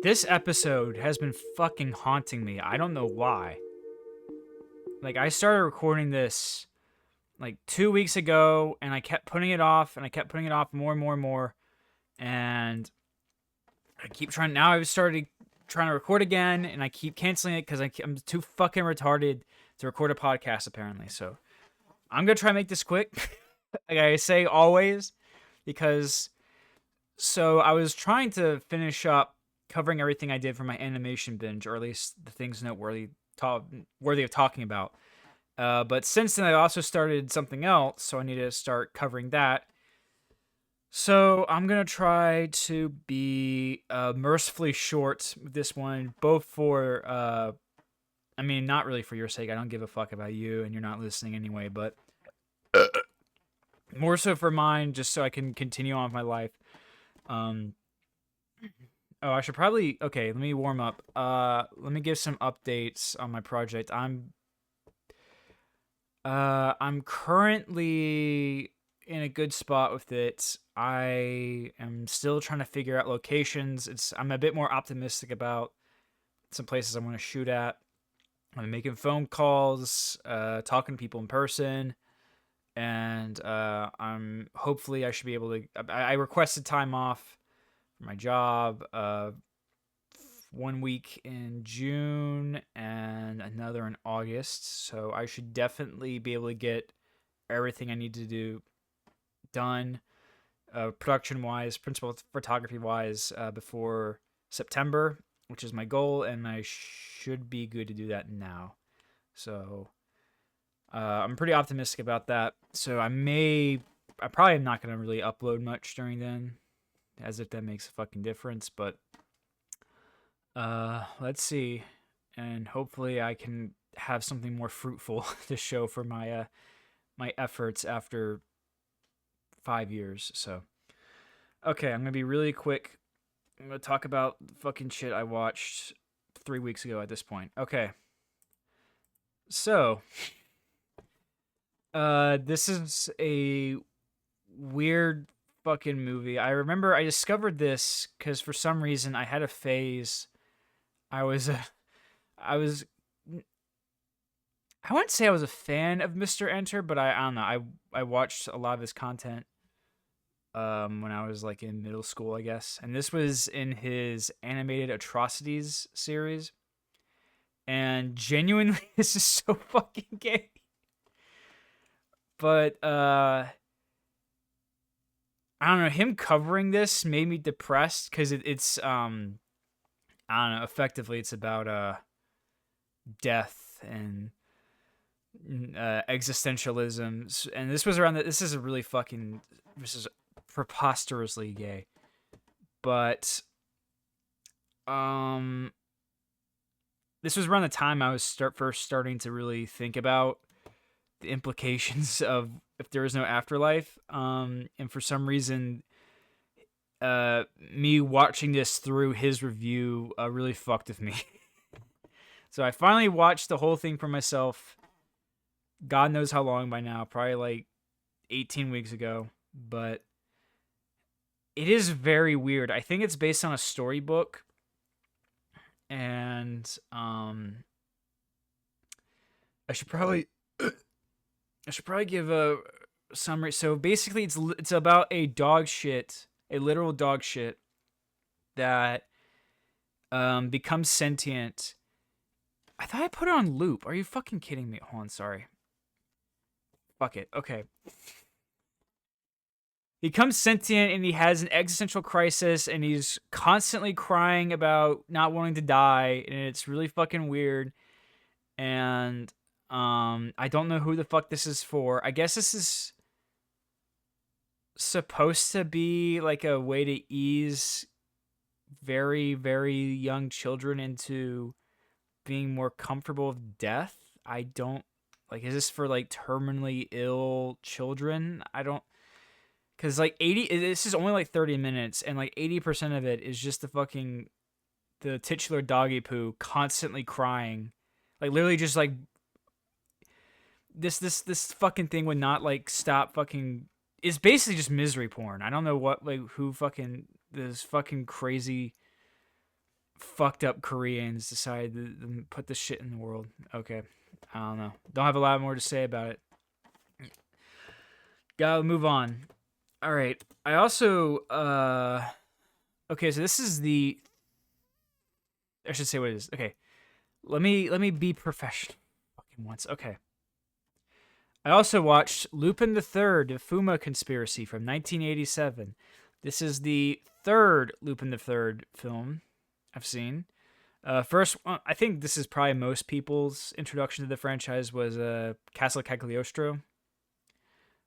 This episode has been fucking haunting me. I don't know why. Like, I started recording this like 2 weeks ago, and I kept putting it off, and I kept putting it off more and more and more. And I keep trying. Now I've started trying to record again, and I keep canceling it because I'm too fucking retarded to record a podcast, apparently. So I'm going to try and make this quick. Like I say always, because so I was trying to finish up covering everything I did for my animation binge, or at least the things worthy of talking about. But since then, I also started something else, so I need to start covering that. So I'm gonna try to be mercifully short with this one, both for I mean, not really for your sake. I don't give a fuck about you, and you're not listening anyway. But more so for mine, just so I can continue on with my life. Um, Oh, I should probably okay, let me warm up. Let me give some updates on my project. I'm currently in a good spot with it. I am still trying to figure out locations. I'm a bit more optimistic about some places I want to shoot at. I'm making phone calls, talking to people in person, and I'm hopefully I should be able to. I requested time off for my job. 1 week in June and another in August. So I should definitely be able to get everything I need to do done, production wise, principal photography wise, before September, which is my goal, and I should be good to do that now. So I'm pretty optimistic about that. So I probably am not going to really upload much during then, as if that makes a fucking difference, but let's see, and hopefully I can have something more fruitful to show for my efforts after 5 years. So, okay, I'm gonna be really quick. I'm gonna talk about fucking shit I watched 3 weeks ago. At this point, okay. So, this is a weird fucking movie. I remember I discovered this because for some reason I had a phase. I was I was I wouldn't say I was a fan of Mr. Enter, but I don't know. I watched a lot of his content when I was like in middle school, I guess. And this was in his animated atrocities series. And genuinely this is so fucking gay. But I don't know, him covering this made me depressed cuz it's I don't know, effectively it's about death and existentialism, and this is a really fucking, this is preposterously gay, but um this was around the time I was first starting to really think about the implications of if there is no afterlife, and for some reason me watching this through his review really fucked with me. So I finally watched the whole thing for myself. God knows how long by now, probably like 18 weeks ago, but it is very weird. I think it's based on a storybook, and I should probably give a summary. So basically it's about a literal dog shit that becomes sentient. I thought I put it on loop. Are you fucking kidding me? Hold on, sorry. Fuck it. Okay. He becomes sentient and he has an existential crisis and he's constantly crying about not wanting to die, and it's really fucking weird. And I don't know who the fuck this is for. I guess this is supposed to be like a way to ease very, very young children into being more comfortable with death. I don't like, is this for like terminally ill children? I don't, because like 80, this is only like 30 minutes, and like 80% of it is just the titular doggy poo constantly crying, like literally just like this fucking thing would not like stop fucking. It's basically just misery porn. I don't know what, like, who fucking this fucking crazy fucked up Koreans decided to put this shit in the world. Okay. I don't know. Don't have a lot more to say about it. Gotta move on. All right. I also okay, so this is the I should say what it is. Okay. Let me be professional fucking once. Okay. I also watched Lupin the Third, the Fuma Conspiracy from 1987. This is the third Lupin the Third film I've seen. First, I think this is probably most people's introduction to the franchise was Castle Cagliostro,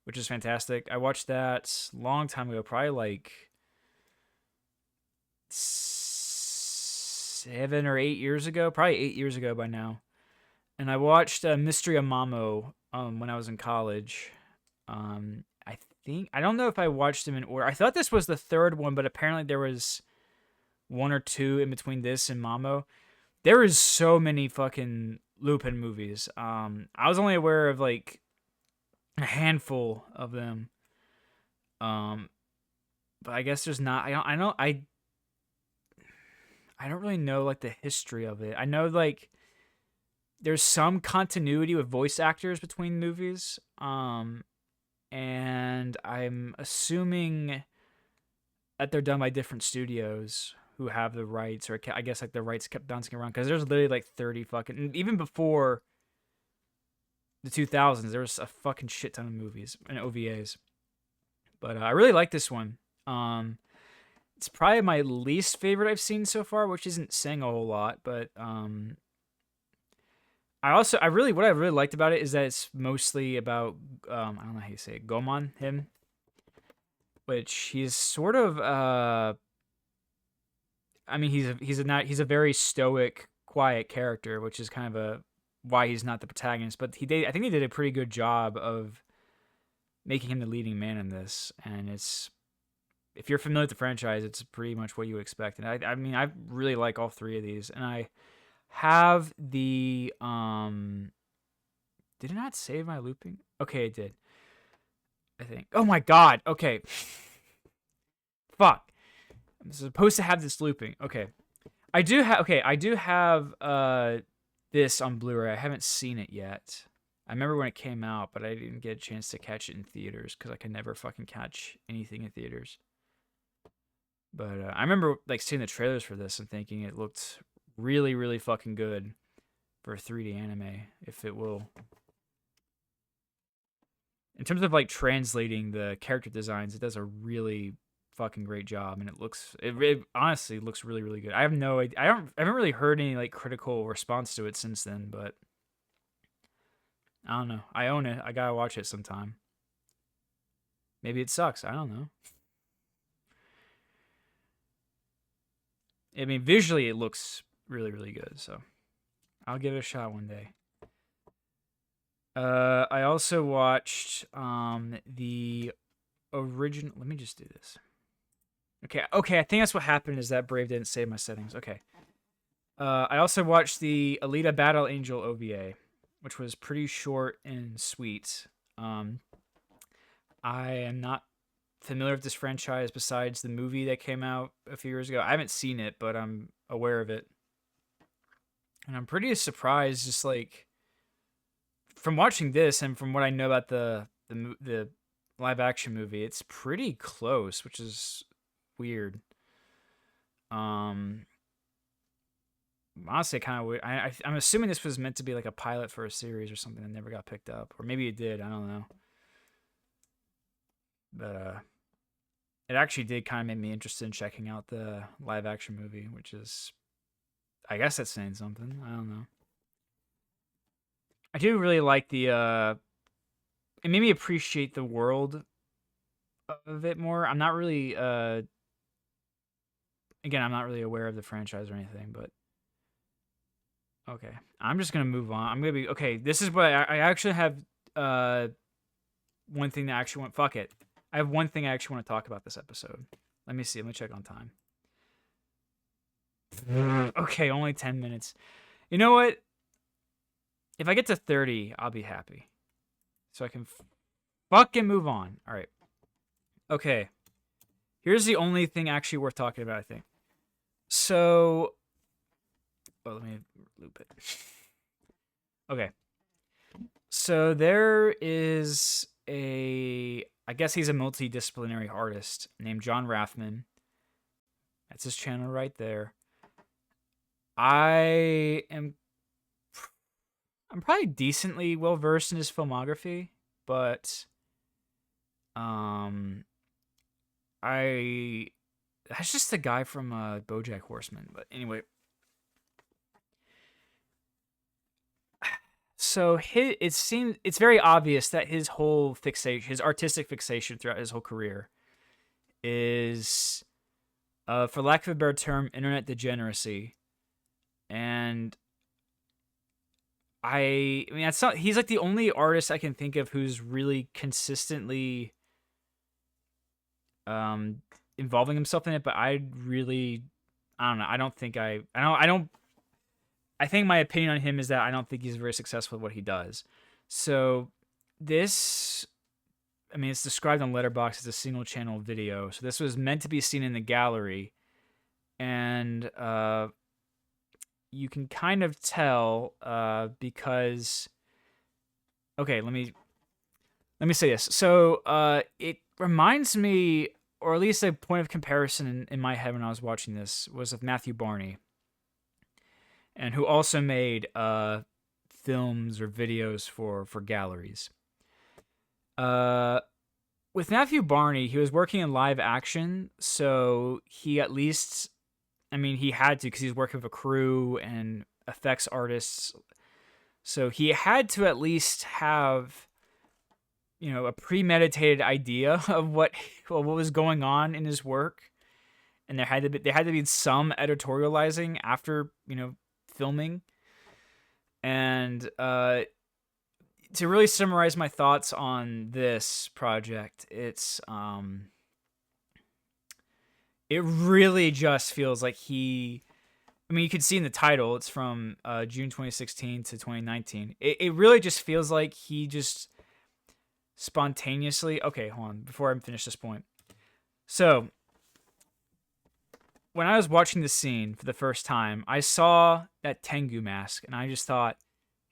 which is fantastic. I watched that a long time ago, probably like 7 or 8 years ago, probably 8 years ago by now. And I watched Mystery of Mamo when I was in college. I don't know if I watched them in order. I thought this was the third one, but apparently there was one or two in between this and Mamo. There is so many fucking Lupin movies. I was only aware of like a handful of them. But I guess there's not. I don't really know like the history of it. I know like there's some continuity with voice actors between movies. And I'm assuming that they're done by different studios who have the rights, or I guess like the rights kept bouncing around because there's literally like 30 fucking, even before the 2000s, there was a fucking shit ton of movies and OVAs. But I really like this one. It's probably my least favorite I've seen so far, which isn't saying a whole lot, but what I really liked about it is that it's mostly about I don't know how you say it, Gomon, him, which he's sort of I mean he's a very stoic, quiet character, which is kind of why he's not the protagonist, but I think he did a pretty good job of making him the leading man in this, and if you're familiar with the franchise, it's pretty much what you expect. And I mean I really like all three of these, and I have the did it not save my looping? Okay, it did. I think. Oh my god. Okay. Fuck. I'm supposed to have this looping. Okay. I do have this on Blu-ray. I haven't seen it yet. I remember when it came out, but I didn't get a chance to catch it in theaters because I can never fucking catch anything in theaters. But I remember like seeing the trailers for this and thinking it looked really, really fucking good for a 3D anime, if it will. In terms of like translating the character designs, it does a really fucking great job, and it honestly looks really, really good. I have no idea. I haven't really heard any like critical response to it since then, but I don't know. I own it. I gotta watch it sometime. Maybe it sucks. I don't know. I mean, visually it looks really, really good, so I'll give it a shot one day. I also watched the original. Let me just do this. Okay. I think that's what happened. Is that Brave didn't save my settings? Okay. I also watched the Alita Battle Angel OVA, which was pretty short and sweet. I am not familiar with this franchise besides the movie that came out a few years ago. I haven't seen it, but I'm aware of it. And I'm pretty surprised, just like from watching this and from what I know about the live action movie, it's pretty close, which is weird. Honestly, kind of weird. I'm assuming this was meant to be like a pilot for a series or something that never got picked up, or maybe it did. I don't know. But it actually did kind of make me interested in checking out the live action movie, which is, I guess that's saying something. I don't know. I do really like it made me appreciate the world of it more. I'm not really again, I'm not really aware of the franchise or anything, but okay. I'm just gonna move on. I'm gonna be okay. This is what I actually have one thing that I actually want. Fuck it. I have one thing I actually want to talk about this episode. Let me see. Let me check on time. Okay, only 10 minutes. You know what? If I get to 30, I'll be happy. So I can fucking move on. All right. Okay. Here's the only thing actually worth talking about, I think. So, Well, let me loop it. Okay. So there is I guess he's a multidisciplinary artist named John Rathman. That's his channel right there. I'm probably decently well versed in his filmography, but um I that's just the guy from BoJack Horseman. But anyway, so it's very obvious that his whole fixation, his artistic fixation throughout his whole career, is, for lack of a better term, internet degeneracy. And I mean, that's not. He's like the only artist I can think of who's really consistently um involving himself in it. But I don't know. I don't think I don't. I think my opinion on him is that I don't think he's very successful at what he does. So this, I mean, it's described on Letterboxd as a single channel video. So this was meant to be seen in the gallery, and you can kind of tell because, okay, let me say this. So it reminds me, or at least a point of comparison in my head when I was watching this was of Matthew Barney, and who also made films or videos for galleries. With Matthew Barney, he was working in live action, so he at least, I mean, he had to because he's working with a crew and effects artists. So he had to at least have, a premeditated idea of what was going on in his work, and there had to be some editorializing after filming. And to really summarize my thoughts on this project, it really just feels like you could see in the title, it's from June 2016 to 2019. It really just feels like he just spontaneously, okay, hold on, before I finish this point. So, when I was watching the scene for the first time, I saw that Tengu mask, and I just thought,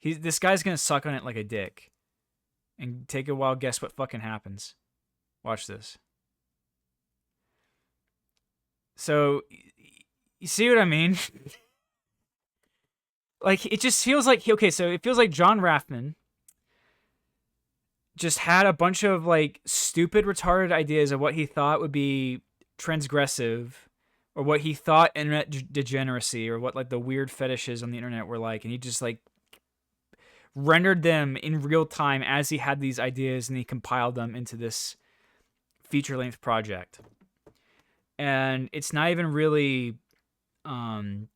this guy's gonna suck on it like a dick. And take a wild guess what fucking happens. Watch this. So, you see what I mean? Like, it just feels like, okay, so it feels like John Rathman just had a bunch of, like, stupid, retarded ideas of what he thought would be transgressive, or what he thought internet degeneracy, or what, like, the weird fetishes on the internet were like, and he just, like, rendered them in real time as he had these ideas, and he compiled them into this feature-length project. And it's not even really, again,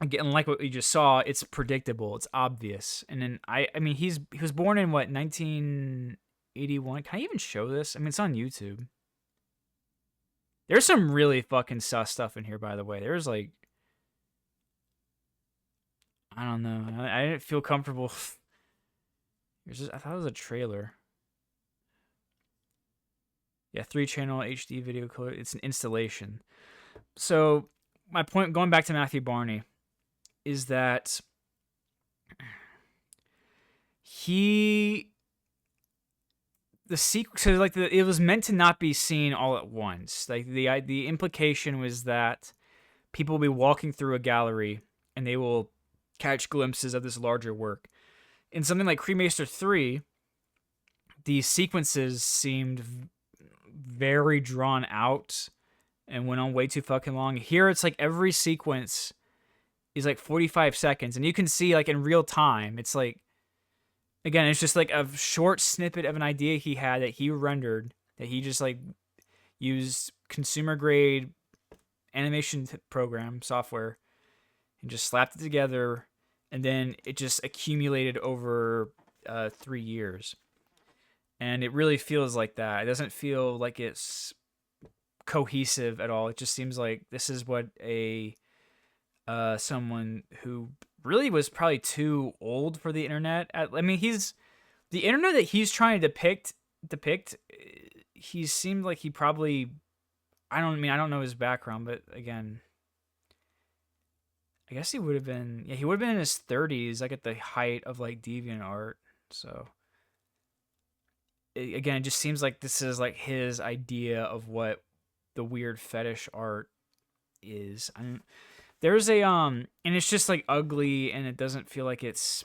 like what we just saw, it's predictable, it's obvious. And then I mean, he was born in what, 1981? Can I even show this? I mean, it's on YouTube. There's some really fucking sus stuff in here, by the way. There's like, I don't know. I didn't feel comfortable. I thought it was a trailer. Yeah, 3-channel HD video color. It's an installation. So my point, going back to Matthew Barney, is that it was meant to not be seen all at once. Like the implication was that people will be walking through a gallery and they will catch glimpses of this larger work. In something like Cremaster 3, the sequences seemed very drawn out and went on way too fucking long. Here it's like every sequence is like 45 seconds, and you can see like in real time, it's like, again, it's just like a short snippet of an idea he had that he rendered, that he just like used consumer grade animation program software and just slapped it together, and then it just accumulated over 3 years. And it really feels like that. It doesn't feel like it's cohesive at all. It just seems like this is what someone who really was probably too old for the internet. I mean, the internet that he's trying to depict. He seemed like he probably, I don't know his background, but again, I guess he would have been, yeah, he would have been in his 30s, like at the height of like DeviantArt. So again, it just seems like this is like his idea of what the weird fetish art is. There's a and it's just like ugly, and it doesn't feel like it's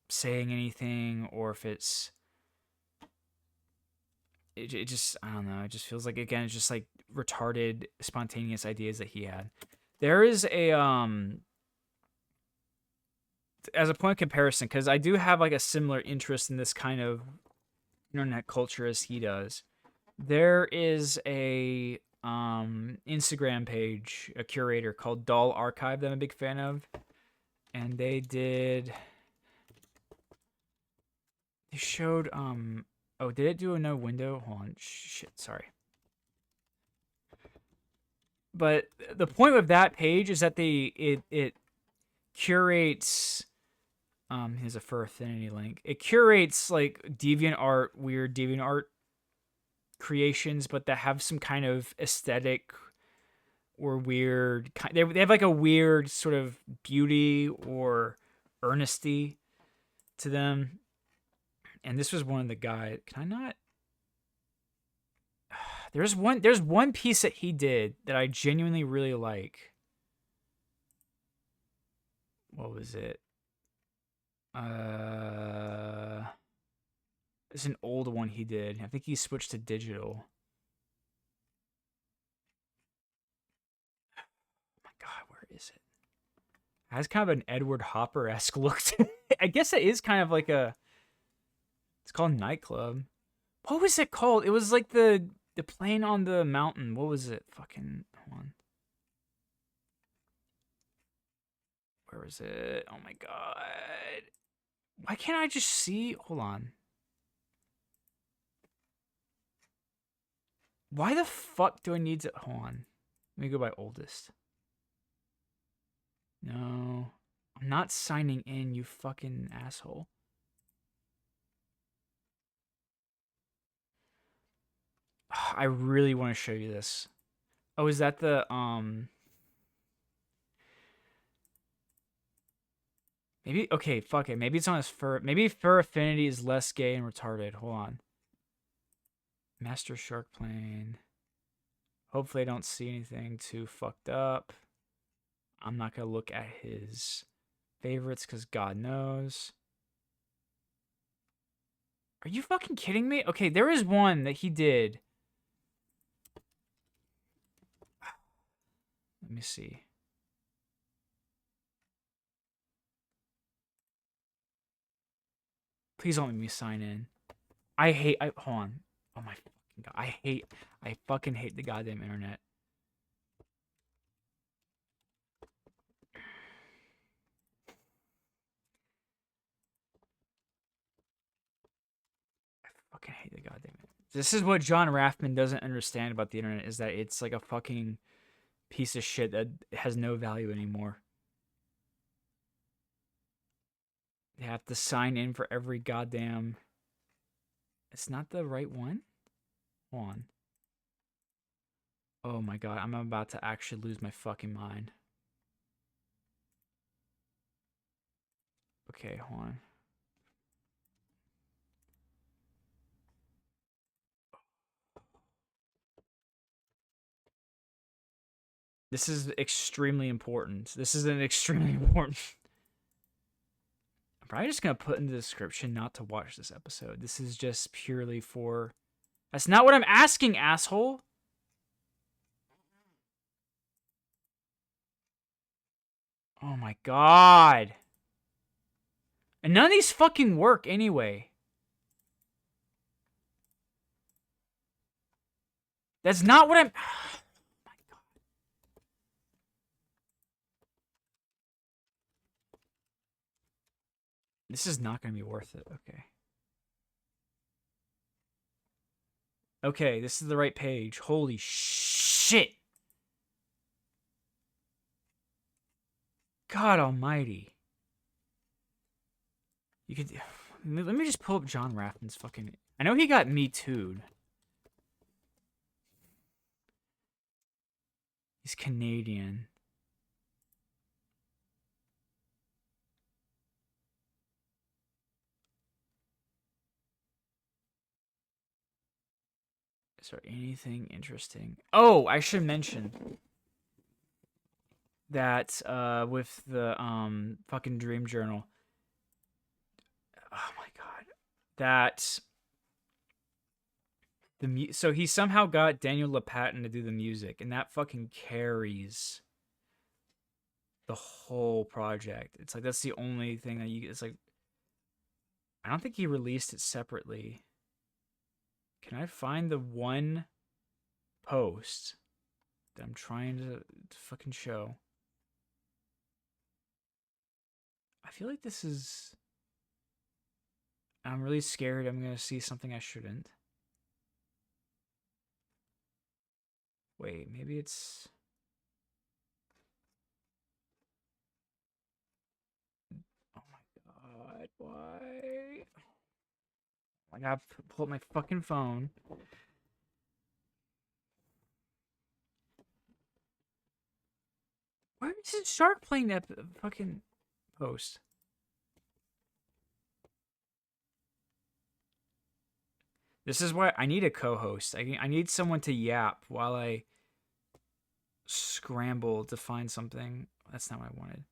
saying anything, or if it's it just, I don't know, it just feels like, again, it's just like retarded spontaneous ideas that he had. There is a as a point of comparison, because I do have like a similar interest in this kind of internet culture as he does. There is a Instagram page, a curator called Doll Archive that I'm a big fan of, and they showed oh, did it do a no window? Hold on, shit, sorry. But the point with that page is that it curates, here's a Fur Affinity link. It curates like DeviantArt, weird DeviantArt creations, but that have some kind of aesthetic or weird. They have like a weird sort of beauty or earnesty to them. And this was one of the guys. Can I not? There's one piece that he did that I genuinely really like. What was it? It's an old one he did. I think he switched to digital. Oh my god, where is it? It has kind of an Edward Hopper-esque look to it. I guess it is kind of like a, it's called Nightclub. What was it called? It was like the plane on the mountain. What was it? Fucking, hold on. Where is it? Oh my god. Why can't I just see? Hold on. Why the fuck do I need to? Hold on. Let me go by oldest. No. I'm not signing in, you fucking asshole. I really want to show you this. Oh, is that the maybe, okay, fuck it. Maybe it's on his fur. Maybe Fur Affinity is less gay and retarded. Hold on. Master Shark Plane. Hopefully I don't see anything too fucked up. I'm not gonna look at his favorites because God knows. Are you fucking kidding me? Okay, there is one that he did. Let me see. Please don't let me sign in. Hold on. Oh my fucking god. I fucking hate the goddamn internet. I fucking hate the goddamn internet. This is what John Raffman doesn't understand about the internet, is that it's like a fucking piece of shit that has no value anymore. They have to sign in for every goddamn... It's not the right one? Hold on. Oh my god, I'm about to actually lose my fucking mind. Okay, hold on. This is extremely important. This is an extremely important... I'm probably just going to put in the description not to watch this episode. This is just purely for... That's not what I'm asking, asshole! Oh my god. And none of these fucking work anyway. That's not what I'm... Oh my god. This is not going to be worth it. Okay. Okay, this is the right page. Holy shit. God almighty. You could... Let me just pull up John Raffman's fucking... I know he got Me Too'd. He's Canadian. Is there anything interesting? Oh, I should mention that with the fucking dream journal. Oh my god. That so he somehow got Daniel Lopatin to do the music, and that fucking carries the whole project. It's like that's the only thing that you. It's like I don't think he released it separately. Can I find the one post that I'm trying to fucking show? I feel like this is. I'm really scared I'm gonna see something I shouldn't. Wait, maybe it's. Oh my god, why? I gotta pull up my fucking phone. Why is it Shark playing that fucking post? This is why I need a co-host. I need someone to yap while I scramble to find something. That's not what I wanted.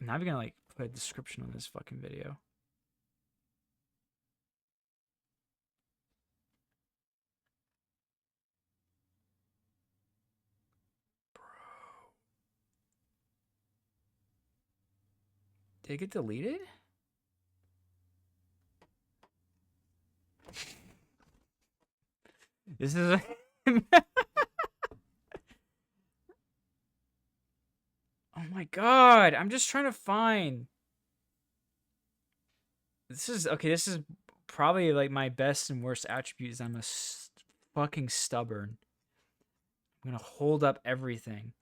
I'm not even gonna like put a description on this fucking video. Bro. Did it get deleted? This is a oh my god, I'm just trying to find. This is okay, this is probably like my best and worst attribute is I'm a fucking stubborn. I'm gonna hold up everything.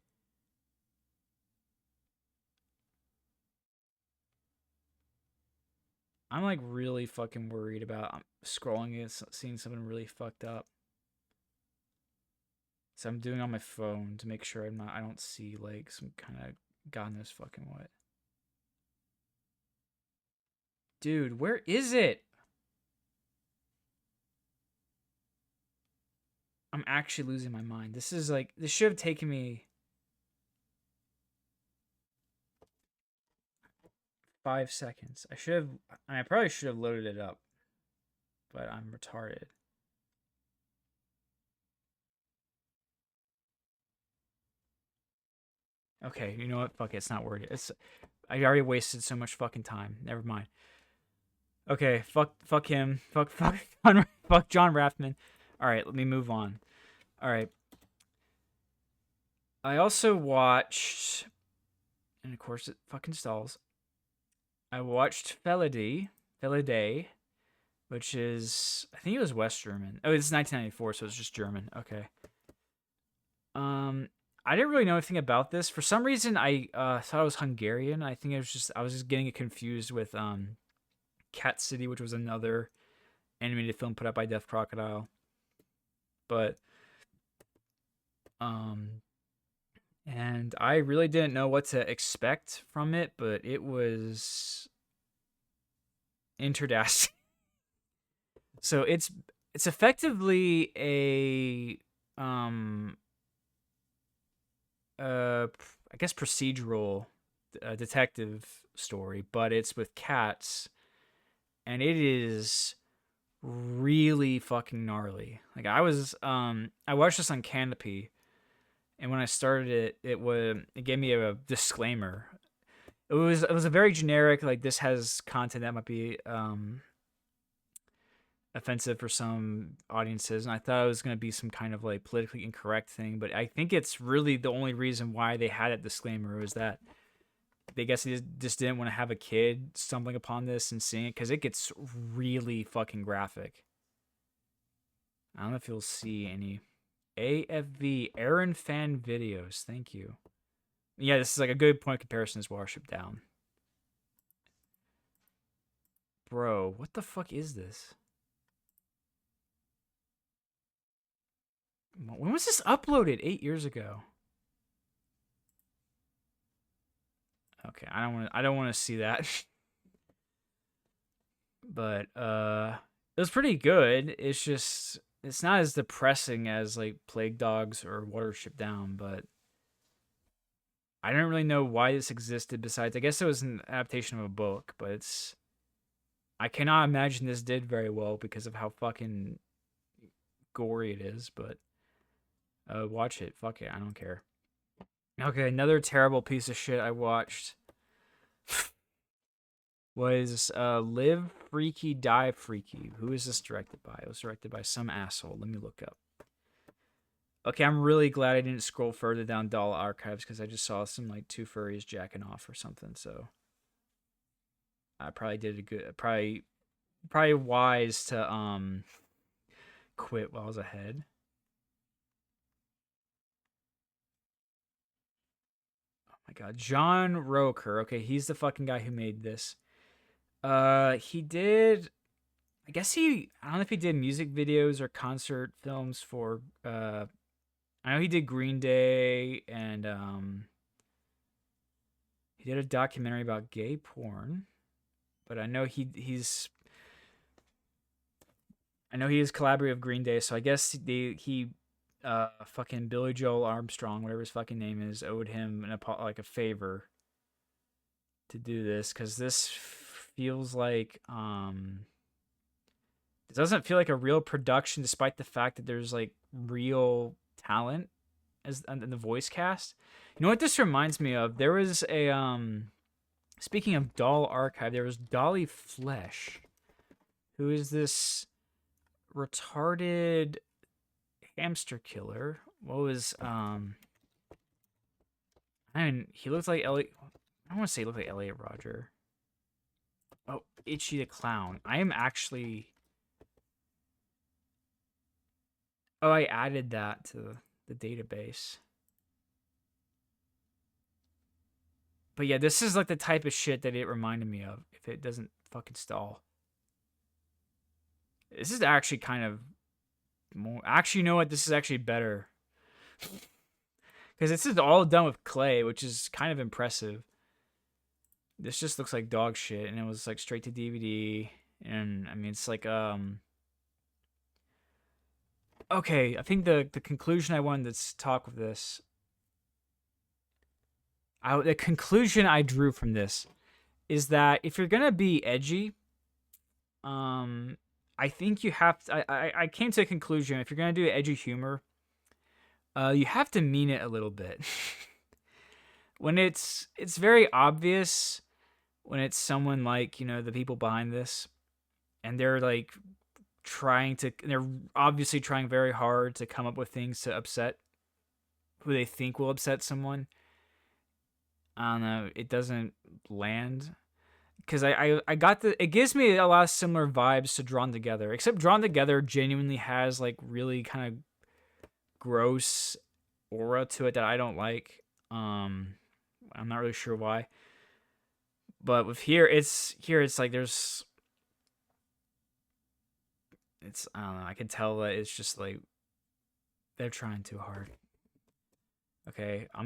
I'm like really fucking worried about scrolling and seeing something really fucked up. So I'm doing it on my phone to make sure I don't see like some kind of god knows fucking what. Dude, where is it? I'm actually losing my mind. This is like this should have taken me 5 seconds. I probably should have loaded it up, but I'm retarded. Okay, you know what? Fuck it. It's not worth it. I already wasted so much fucking time. Never mind. Okay, fuck him. Fuck John Rathman. All right, let me move on. All right. I also watched, and of course it fucking stalls. I watched Feliday, which is I think it was West German. Oh, it's 1994, so it's just German. Okay. I didn't really know anything about this. For some reason, I thought it was Hungarian. I think I was just getting it confused with Cat City, which was another animated film put out by Death Crocodile. But and I really didn't know what to expect from it, but it was interdastic. So it's effectively a I guess procedural detective story, but it's with cats, and it is really fucking gnarly. Like I watched this on Canopy, and when I started it gave me a disclaimer. It was a very generic like this has content that might be offensive for some audiences, and I thought it was going to be some kind of like politically incorrect thing, but I think it's really the only reason why they had a disclaimer was that they just didn't want to have a kid stumbling upon this and seeing it because it gets really fucking graphic. I don't know if you'll see any AFV Aaron fan videos. Thank you. Yeah, this is like a good point of comparison as Watership Down. Bro, what the fuck is this? When was this uploaded? 8 years ago. Okay, I don't want to see that. But it was pretty good. It's just it's not as depressing as like Plague Dogs or Watership Down, but I don't really know why this existed besides I guess it was an adaptation of a book, but it's I cannot imagine this did very well because of how fucking gory it is, but watch it. Fuck it, I don't care. Okay, another terrible piece of shit I watched was Live Freaky Die Freaky. Who is this directed by? It was directed by some asshole. Let me look up. Okay, I'm really glad I didn't scroll further down Doll Archives because I just saw some like two furries jacking off or something. So I probably did a good. Probably wise to quit while I was ahead. Oh my god, John Roker. Okay, he's the fucking guy who made this. He did. I guess he. I don't know if he did music videos or concert films for. I know he did Green Day and he did a documentary about gay porn. But I know he's. I know he is collaborative with Green Day, so I guess he fucking Billy Joel Armstrong, whatever his fucking name is, owed him like a favor to do this because this feels like it doesn't feel like a real production despite the fact that there's like real talent as in the voice cast. You know what this reminds me of? There was a speaking of Doll Archive, there was Dolly Flesh, who is this retarded hamster killer. What was I mean, he looks like Elliot. I don't want to say he looked like Elliot Rodger. Oh, Itchy the Clown. I am actually. Oh, I added that to the database. But yeah, this is like the type of shit that it reminded me of. If it doesn't fucking stall. This is actually kind of more. Actually, you know what? This is actually better. Because this is all done with clay, which is kind of impressive. This just looks like dog shit, and it was like straight to DVD. And I mean, it's like Okay, I think the conclusion I wanted to talk with this. The conclusion I drew from this is that if you're gonna be edgy, I think you have to. I came to a conclusion. If you're gonna do edgy humor, you have to mean it a little bit. When it's very obvious when it's someone like the people behind this, and they're like they're obviously trying very hard to come up with things to upset who they think will upset someone. I don't know. It doesn't land because I got it gives me a lot of similar vibes to Drawn Together, except Drawn Together genuinely has like really kind of gross aura to it that I don't like. I'm not really sure why, but with it's like it's I don't know. I can tell that it's just like they're trying too hard. Okay, I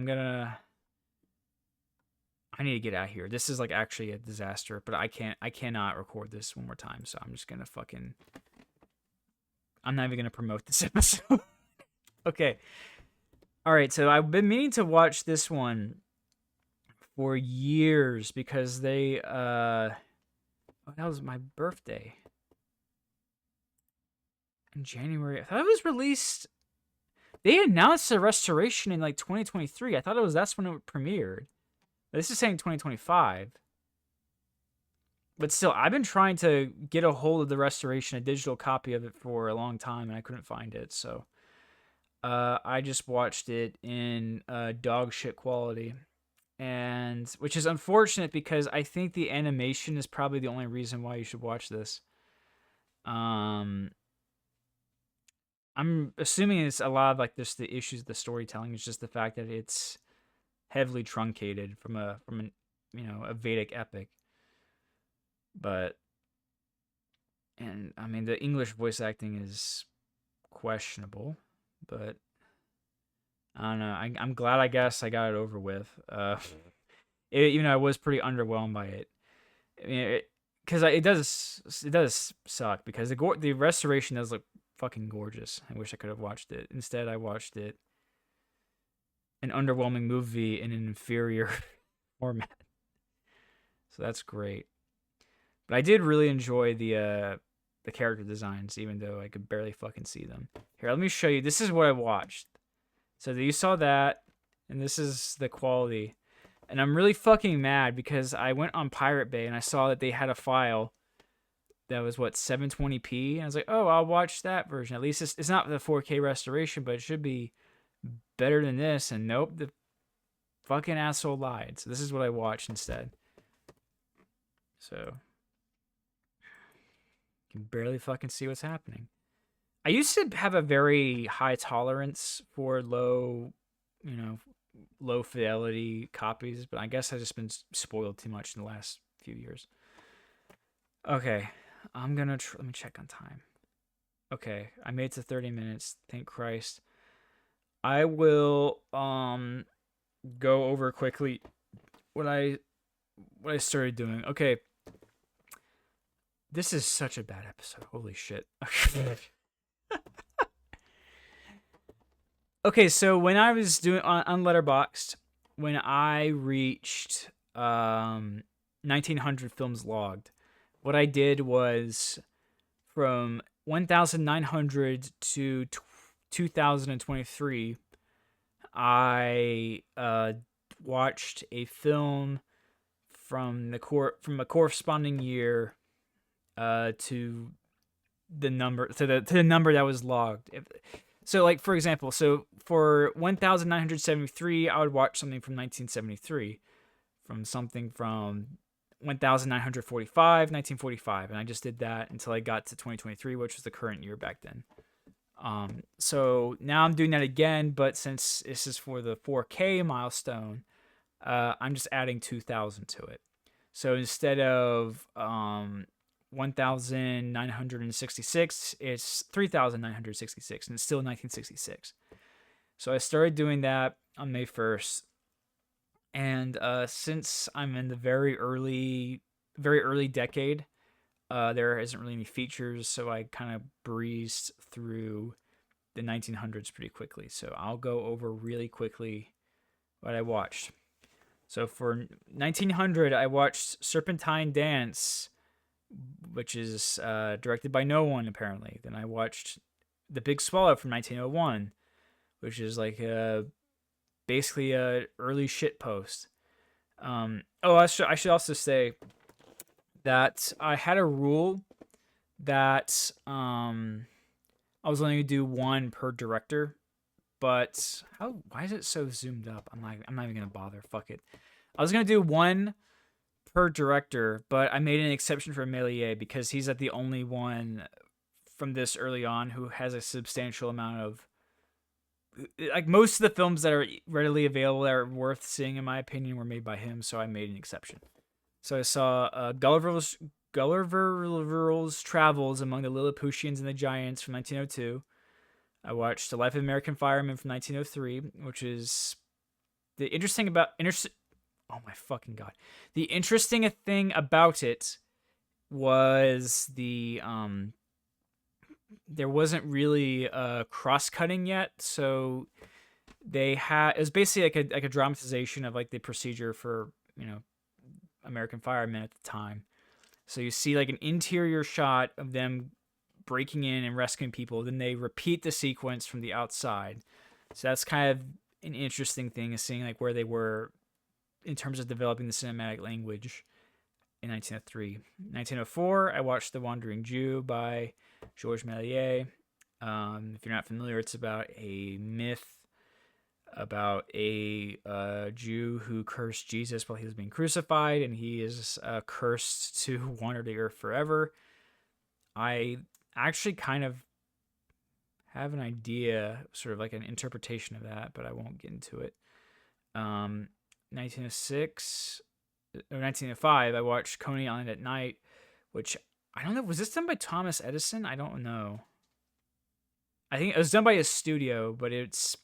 need to get out of here. This is like actually a disaster, but I cannot record this one more time, so I'm just gonna fucking I'm not even gonna promote this episode. Okay. Alright, so I've been meaning to watch this one for years because they that was my birthday. In January. I thought it was released. They announced a restoration in like 2023. I thought that's when it premiered. This is saying 2025. But still, I've been trying to get a hold of the restoration, a digital copy of it for a long time, and I couldn't find it. So I just watched it in dog shit quality. And which is unfortunate because I think the animation is probably the only reason why you should watch this. I'm assuming it's a lot of like just the issues of the storytelling. It's just the fact that it's heavily truncated from a Vedic epic. But and I mean the English voice acting is questionable, but I don't know. I'm glad I guess I got it over with. Even though I was pretty underwhelmed by it. I mean, because it does suck because the restoration does look fucking gorgeous. I wish I could have watched it. Instead, I watched an underwhelming movie in an inferior format. So that's great. But I did really enjoy the character designs, even though I could barely fucking see them. Here, let me show you. This is what I watched. So you saw that, and this is the quality. And I'm really fucking mad because I went on Pirate Bay and I saw that they had a file that was 720p. And I was like, oh, I'll watch that version. At least it's not the 4K restoration, but it should be better than this. And nope, the fucking asshole lied. So this is what I watched instead. So you can barely fucking see what's happening. I used to have a very high tolerance for low fidelity copies, but I guess I've just been spoiled too much in the last few years. Okay, I'm gonna let me check on time. Okay, I made it to 30 minutes. Thank Christ. I will go over quickly what I started doing. Okay, this is such a bad episode. Holy shit. Okay, so when I was doing on Letterboxd, when I reached 1900 films logged, what I did was from 1900 to 2023, I watched a film from a corresponding year to the number that was logged. So, like, for example, for 1973, I would watch something from 1973, from something from 1945, 1945, and I just did that until I got to 2023, which was the current year back then. So now I'm doing that again, but since this is for the 4K milestone, I'm just adding 2000 to it. So instead of 1966, it's 3966, and it's still 1966. So I started doing that on May 1st, and since I'm in the very early decade, there isn't really any features, so I kind of breezed through the 1900s pretty quickly. So I'll go over really quickly what I watched. So for 1900, I watched Serpentine Dance, which is directed by no one, apparently. Then I watched The Big Swallow from 1901, which is like basically a early shit post. I should also say that I had a rule that I was only going to do one per director, but why is it so zoomed up? I'm not even going to bother. Fuck it. I was going to do one per director, but I made an exception for Méliès because he's the only one from this early on who has a substantial amount of, like, most of the films that are readily available that are worth seeing, in my opinion, were made by him, so I made an exception. So I saw Gulliver's Travels Among the Lilliputians and the Giants from 1902. I watched The Life of American Fireman from 1903, which is oh my fucking god. The interesting thing about it was there wasn't really cross-cutting yet, so it was basically like a dramatization of like the procedure for, American firemen at the time. So you see like an interior shot of them breaking in and rescuing people, then they repeat the sequence from the outside. So that's kind of an interesting thing, is seeing like where they were in terms of developing the cinematic language in 1903. 1904, I watched The Wandering Jew by Georges Méliès. If you're not familiar, it's about a myth about a Jew who cursed Jesus while he was being crucified, and he is cursed to wander the earth forever. I actually kind of have an idea, sort of like an interpretation of that, but I won't get into it. 1906 or 1905, I watched Coney Island at Night, which I don't know, was this done by Thomas Edison? I don't know. I think it was done by a studio, but it's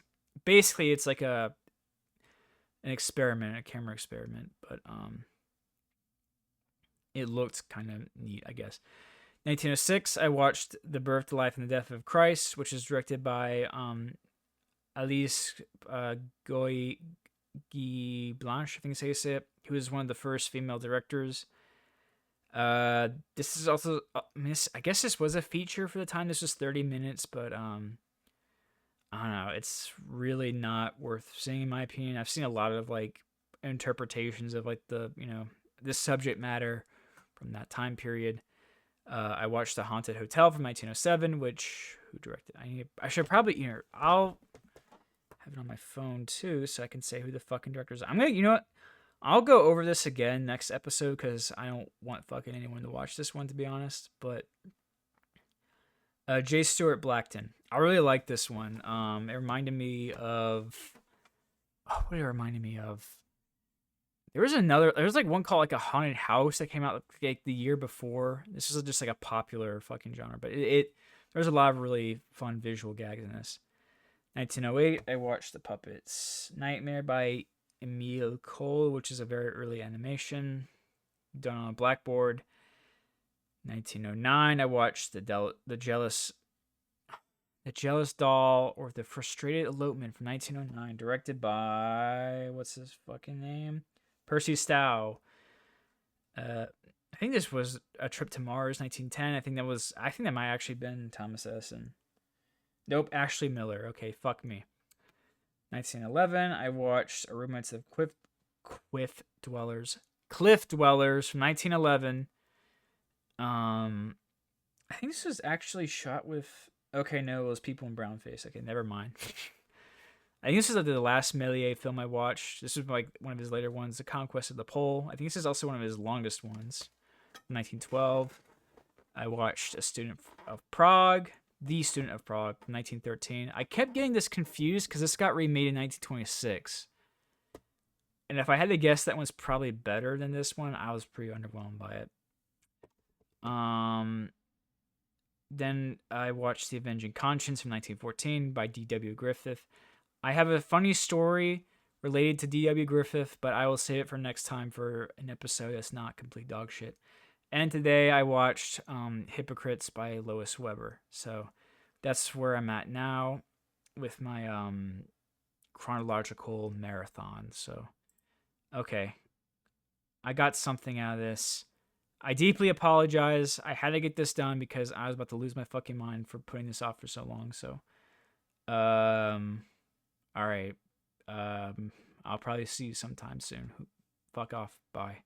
like an experiment, a camera experiment. But it looked kind of neat, I guess. 1906, I watched The Birth, the Life, and the Death of Christ, which is directed by Alice Goy Blanche, I think is how you say it, who was one of the first female directors. This is also, I guess this was a feature for the time. This was 30 minutes, but I don't know. It's really not worth seeing, in my opinion. I've seen a lot of like interpretations of like the, this subject matter from that time period. I watched The Haunted Hotel from 1907, which, who directed? I should probably, I'll have it on my phone too, so I can say who the fucking directors are. I'm gonna, you know what? I'll go over this again next episode because I don't want fucking anyone to watch this one, to be honest. But J. Stuart Blackton. I really like this one. It reminded me of, what did it remind me of? There was like one called like A Haunted House that came out like the year before. This is just like a popular fucking genre, but there's a lot of really fun visual gags in this. 1908, I watched The Puppets Nightmare by 𝐿mao 𝐿mao, which is a very early animation done on a blackboard. 1909, I watched the Jealous Doll, or The Frustrated Elopement from 1909, directed by, what's his fucking name? Percy Stow. I think this was A Trip to Mars, 1910. I think that might actually been Thomas Edison. Nope, Ashley Miller. Okay, fuck me. 1911, I watched A Romance of Cliff Dwellers from 1911. I think this was actually shot with, okay, no, it was people in brownface. Okay, never mind. I think this is the last Méliès film I watched. This was like one of his later ones, The Conquest of the Pole. I think this is also one of his longest ones. 1912, I watched The Student of Prague, from 1913. I kept getting this confused because this got remade in 1926. And if I had to guess, that one's probably better than this one. I was pretty underwhelmed by it. Then I watched The Avenging Conscience from 1914 by D.W. Griffith. I have a funny story related to D.W. Griffith, but I will save it for next time for an episode that's not complete dog shit. And today I watched Hypocrites by Lois Weber. So that's where I'm at now with my chronological marathon. So, okay. I got something out of this. I deeply apologize. I had to get this done because I was about to lose my fucking mind for putting this off for so long. So, all right. I'll probably see you sometime soon. Fuck off. Bye.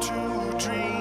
To dream.